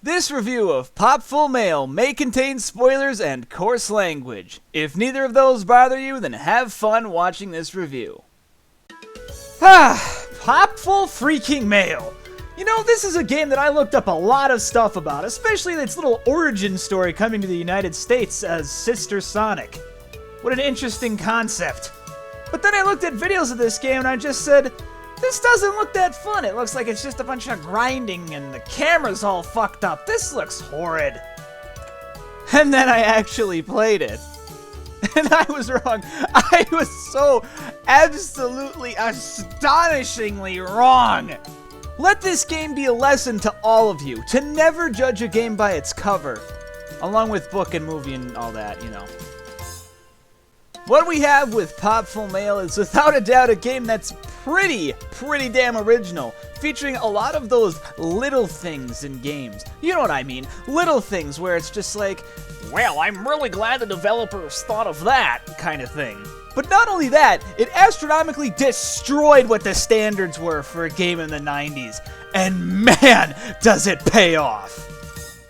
This review of Popful Mail may contain spoilers and coarse language. If neither of those bother you, then have fun watching this review. Popful freaking Mail. You know, this is a game that I looked up a lot of stuff about, especially its little origin story coming to the United States as Sister Sonic. What an interesting concept. But then I looked at videos of this game and I just said, this doesn't look that fun. It looks like it's just a bunch of grinding and the camera's all fucked up. This looks horrid. And then I actually played it. And I was wrong. I was so absolutely astonishingly wrong. Let this game be a lesson to all of you to never judge a game by its cover. Along with book and movie and all that, you know. What we have with Popful Mail is without a doubt a game that's pretty damn original, featuring a lot of those little things in games. You know what I mean, little things where it's just like, well, I'm really glad the developers thought of that kind of thing. But not only that, it astronomically destroyed what the standards were for a game in the 90s, and man, does it pay off!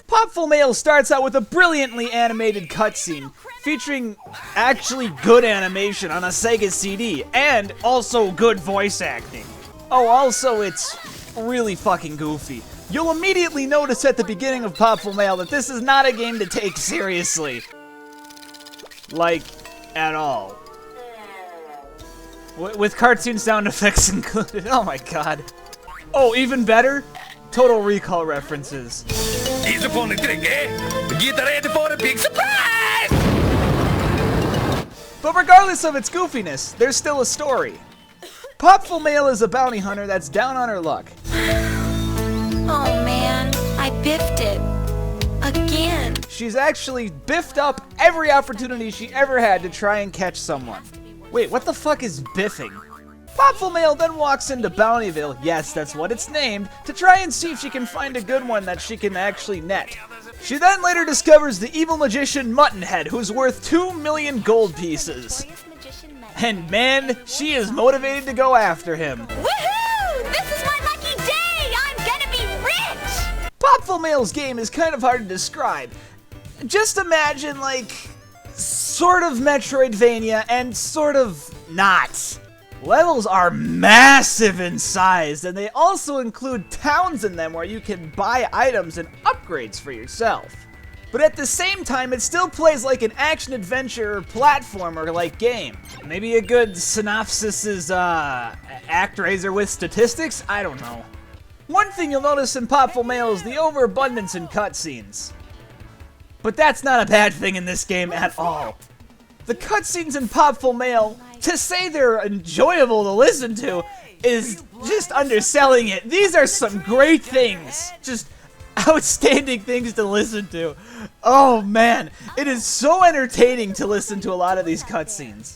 Popful Mail starts out with a brilliantly animated cutscene, featuring actually good animation on a Sega CD, and also good voice acting. Oh, also it's really fucking goofy. You'll immediately notice at the beginning of Popful Mail that this is not a game to take seriously. Like, at all. With cartoon sound effects included, oh my god. Oh, even better? Total Recall references. He's upon the trick, eh? Get ready for a big surprise! But regardless of its goofiness, there's still a story. Popful Mail is a bounty hunter that's down on her luck. Oh man, I biffed it. Again. She's actually biffed up every opportunity she ever had to try and catch someone. Wait, what the fuck is biffing? Popful Mail then walks into Bountyville, yes, that's what it's named, to try and see if she can find a good one that she can actually net. She then later discovers the evil magician Muttonhead, who's worth 2 million gold pieces. And man, she is motivated to go after him. Woohoo! This is my lucky day! I'm gonna be rich! Popful Mail's game is kind of hard to describe. Just imagine, like, sort of Metroidvania and sort of not. Levels are massive in size, and they also include towns in them where you can buy items and upgrades for yourself. But at the same time, it still plays like an action-adventure platformer-like game. Maybe a good synopsis is, ActRaiser with statistics? I don't know. One thing you'll notice in Popful Mail is the overabundance in cutscenes. But that's not a bad thing in this game at all. The cutscenes in Popful Mail, to say they're enjoyable to listen to, is just underselling it. These are some great things. Just outstanding things to listen to. Oh man, it is so entertaining to listen to a lot of these cutscenes.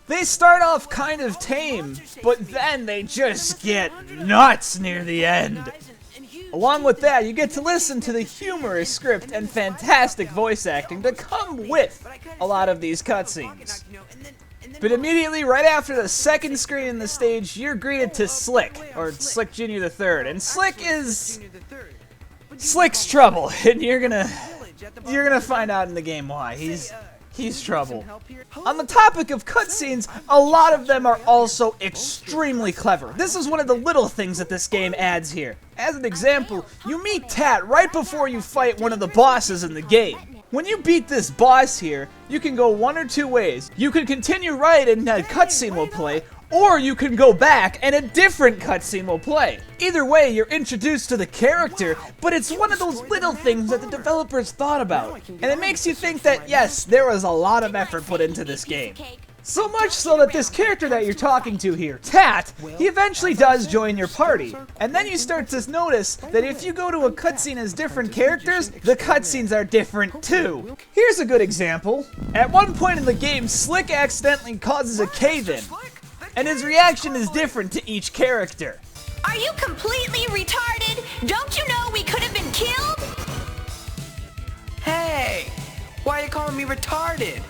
They start off kind of tame, but then they just get nuts near the end. Along with that, you get to listen to the humorous script and fantastic voice acting to come with a lot of these cutscenes. But immediately, right after the second screen in the stage, you're greeted to Slick, or Slick Jr. III, and Slick is Slick's trouble, and you're gonna find out in the game why. He's trouble. On the topic of cutscenes, a lot of them are also extremely clever. This is one of the little things that this game adds here. As an example, you meet Tat right before you fight one of the bosses in the game. When you beat this boss here, you can go one or two ways. You can continue right and a cutscene will play, or you can go back and a different cutscene will play. Either way, you're introduced to the character, but it's one of those little things that the developers thought about. And it makes you think that, yes, there was a lot of effort put into this game. So much so that this character that you're talking to here, Tat, he eventually does join your party. And then you start to notice that if you go to a cutscene as different characters, the cutscenes are different too. Here's a good example. At one point in the game, Slick accidentally causes a cave-in, and his reaction is different to each character. Are you completely retarded? Don't you know we could have been killed? Hey, why are you calling me retarded?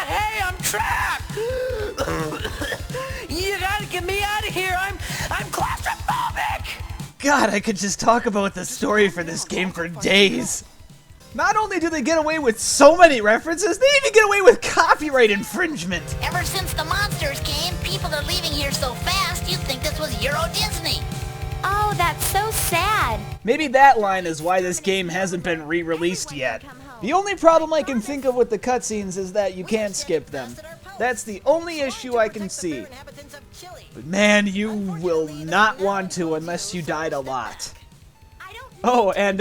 Hey, I'm trapped! You gotta get me out of here, I'm claustrophobic! God, I could just talk about the story for this game for days. Not only do they get away with so many references, they even get away with copyright infringement. Ever since the monsters came, people are leaving here so fast, you'd think this was Euro Disney. Oh, that's so sad. Maybe that line is why this game hasn't been re-released yet. The only problem I can think of with the cutscenes is that you can't skip them. That's the only issue I can see. But man, you will not want to unless you died a lot. Oh, and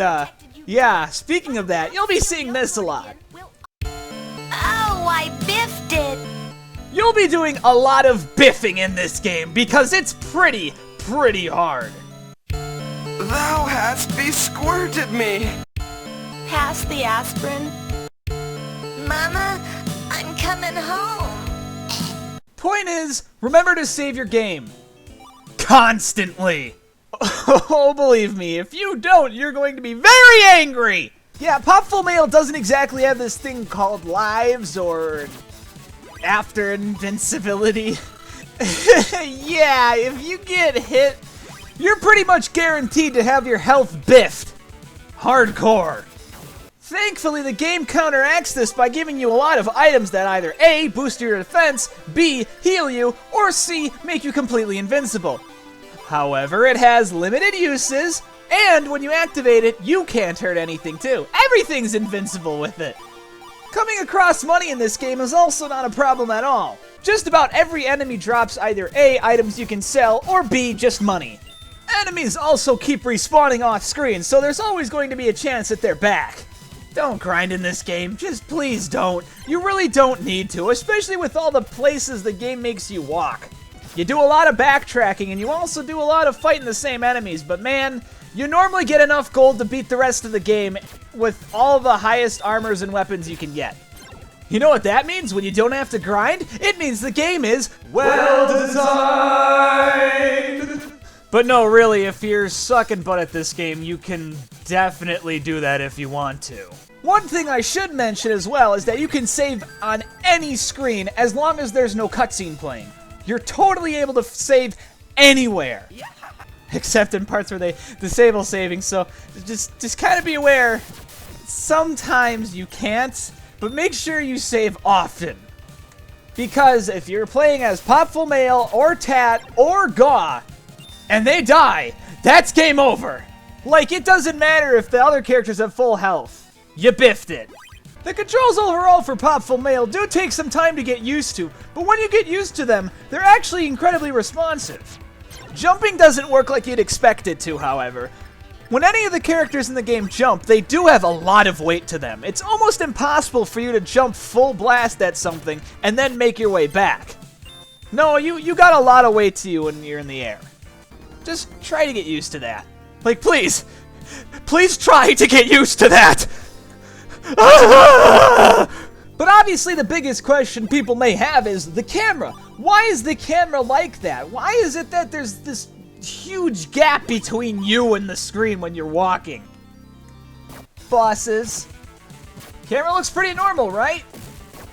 yeah, speaking of that, you'll be seeing this a lot. Oh, I biffed it. You'll be doing a lot of biffing in this game because it's pretty hard. Thou hast besquirted me. Pass the aspirin. Mama, I'm coming home. Point is, remember to save your game. Constantly. Oh, believe me, if you don't, you're going to be very angry! Yeah, Popful Mail doesn't exactly have this thing called lives or after invincibility. Yeah, if you get hit, you're pretty much guaranteed to have your health biffed. Hardcore. Thankfully, the game counteracts this by giving you a lot of items that either A, boost your defense, B, heal you, or C, make you completely invincible. However, it has limited uses, and when you activate it, you can't hurt anything too. Everything's invincible with it. Coming across money in this game is also not a problem at all. Just about every enemy drops either A, items you can sell, or B, just money. Enemies also keep respawning off screen, so there's always going to be a chance that they're back. Don't grind in this game, just please don't. You really don't need to, especially with all the places the game makes you walk. You do a lot of backtracking, and you also do a lot of fighting the same enemies, but man, you normally get enough gold to beat the rest of the game with all the highest armors and weapons you can get. You know what that means when you don't have to grind? It means the game is well designed! But no, really, if you're sucking butt at this game, you can definitely do that if you want to. One thing I should mention as well is that you can save on any screen as long as there's no cutscene playing. You're totally able to save anywhere. Except in parts where they disable saving, so just kind of be aware. Sometimes you can't, but make sure you save often. Because if you're playing as Popful Male or Tat or Gaw, and they die, that's game over. Like, it doesn't matter if the other characters have full health. You biffed it. The controls overall for Popful Male do take some time to get used to, but when you get used to them, they're actually incredibly responsive. Jumping doesn't work like you'd expect it to, however. When any of the characters in the game jump, they do have a lot of weight to them. It's almost impossible for you to jump full blast at something and then make your way back. No, you got a lot of weight to you when you're in the air. Just try to get used to that. Like, please try to get used to that! But obviously the biggest question people may have is the camera. Why is the camera like that? Why is it that there's this huge gap between you and the screen when you're walking? Bosses. Camera looks pretty normal, right?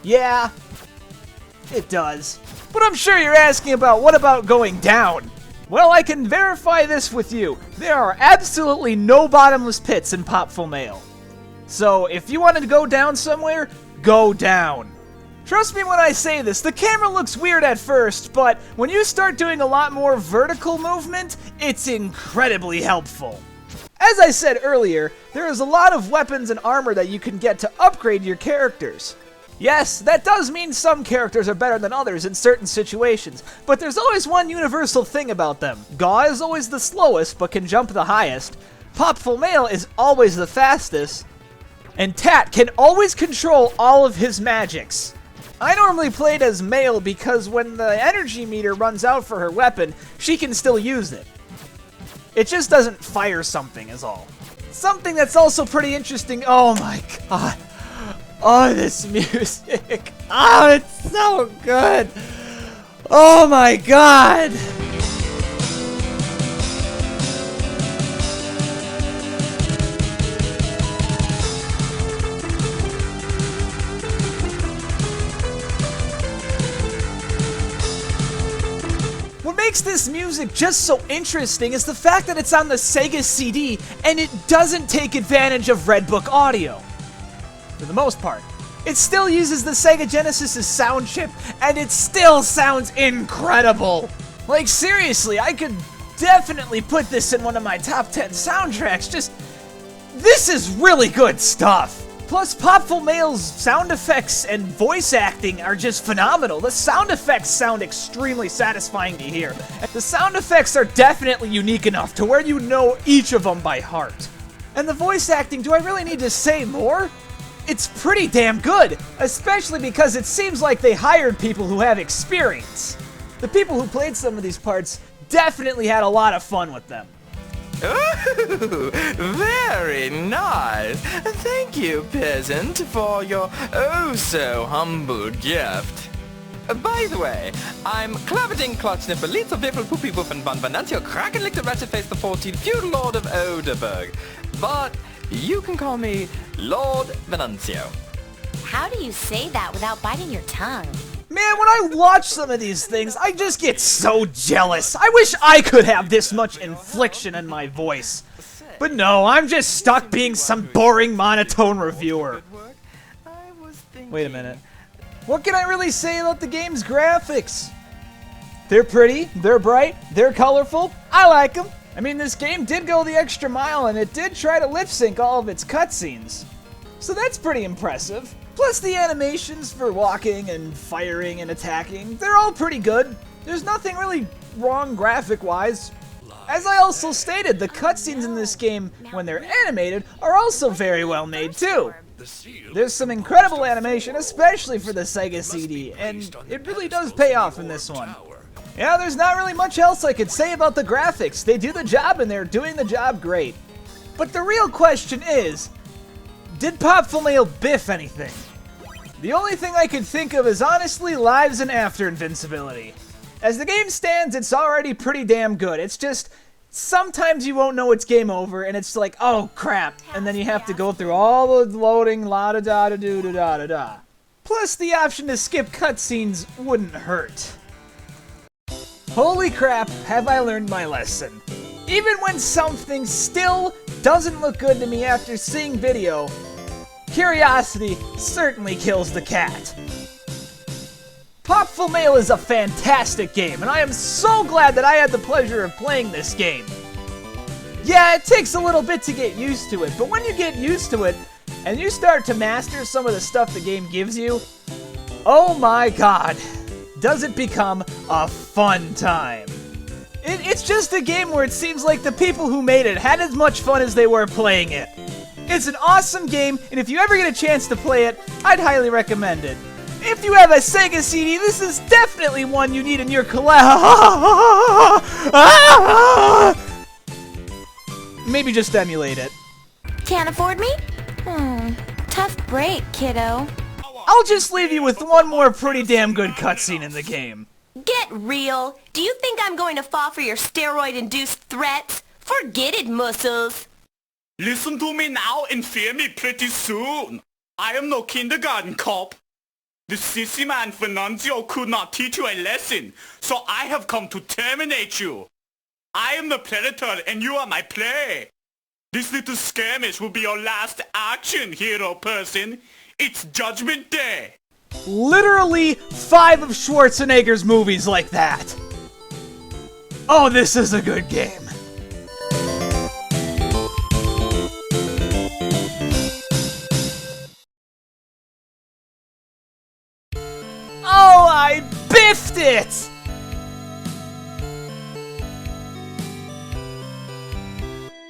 Yeah, it does. But I'm sure you're asking about what about going down? Well, I can verify this with you. There are absolutely no bottomless pits in Popful Mail. So, if you wanted to go down somewhere, go down. Trust me when I say this, the camera looks weird at first, but when you start doing a lot more vertical movement, it's incredibly helpful. As I said earlier, there is a lot of weapons and armor that you can get to upgrade your characters. Yes, that does mean some characters are better than others in certain situations, but there's always one universal thing about them. Gaw is always the slowest, but can jump the highest. Popful Male is always the fastest. And Tat can always control all of his magics. I normally played as Male because when the energy meter runs out for her weapon, she can still use it. It just doesn't fire something is all. Something that's also pretty interesting, oh my god. Oh, this music. Oh, it's so good. Oh my god. What makes this music just so interesting is the fact that it's on the Sega CD and it doesn't take advantage of Red Book audio. For the most part. It still uses the Sega Genesis's sound chip, and it still sounds incredible! Like, seriously, I could definitely put this in one of my top 10 soundtracks. This is really good stuff! Plus, Popful Mail's sound effects and voice acting are just phenomenal. The sound effects sound extremely satisfying to hear. The sound effects are definitely unique enough to where you know each of them by heart. And the voice acting, do I really need to say more? It's pretty damn good, especially because it seems like they hired people who have experience. The people who played some of these parts definitely had a lot of fun with them. Ooh, very nice. Thank you, peasant, for your oh-so-humble gift. By the way, I'm Klabberding Klotznipper, Little Biffle Poopy Woof and Von Venantio, Krakenlichter Ratchetface the 14th, feudal lord of Oderberg. But you can call me Lord Venancio. How do you say that without biting your tongue? Man, when I watch some of these things, I just get so jealous. I wish I could have this much inflection in my voice. But no, I'm just stuck being some boring, monotone reviewer. Wait a minute. What can I really say about the game's graphics? They're pretty, they're bright, they're colorful. I like them. I mean, this game did go the extra mile, and it did try to lip-sync all of its cutscenes. So that's pretty impressive. Plus the animations for walking and firing and attacking, they're all pretty good. There's nothing really wrong graphic-wise. As I also stated, the cutscenes in this game, when they're animated, are also very well made too. There's some incredible animation, especially for the Sega CD, and it really does pay off in this one. Yeah, there's not really much else I could say about the graphics. They do the job, and they're doing the job great. But the real question is, did Popful Mail biff anything? The only thing I could think of is honestly lives and after invincibility. As the game stands, it's already pretty damn good. It's just, sometimes you won't know it's game over, and it's like, oh crap, and then you have to go through all the loading, la-da-da-da-do-da-da-da-da. Plus, the option to skip cutscenes wouldn't hurt. Holy crap, have I learned my lesson. Even when something still doesn't look good to me after seeing video, curiosity certainly kills the cat. Popful Mail is a fantastic game, and I am so glad that I had the pleasure of playing this game. Yeah, it takes a little bit to get used to it, but when you get used to it, and you start to master some of the stuff the game gives you, oh my god, does it become a fun time. It's just a game where it seems like the people who made it had as much fun as they were playing it. It's an awesome game, and if you ever get a chance to play it, I'd highly recommend it. If you have a Sega CD, this is definitely one you need in your Maybe just emulate it. Can't afford me? Tough break, kiddo. I'll just leave you with one more pretty damn good cutscene in the game. Get real. Do you think I'm going to fall for your steroid-induced threats? Forget it, muscles. Listen to me now and fear me pretty soon. I am no kindergarten cop. The sissy man Venancio could not teach you a lesson, so I have come to terminate you. I am the predator and you are my prey. This little skirmish will be your last action, hero person. It's Judgment Day. Literally 5 of Schwarzenegger's movies like that. Oh, this is a good game. Oh, I biffed it!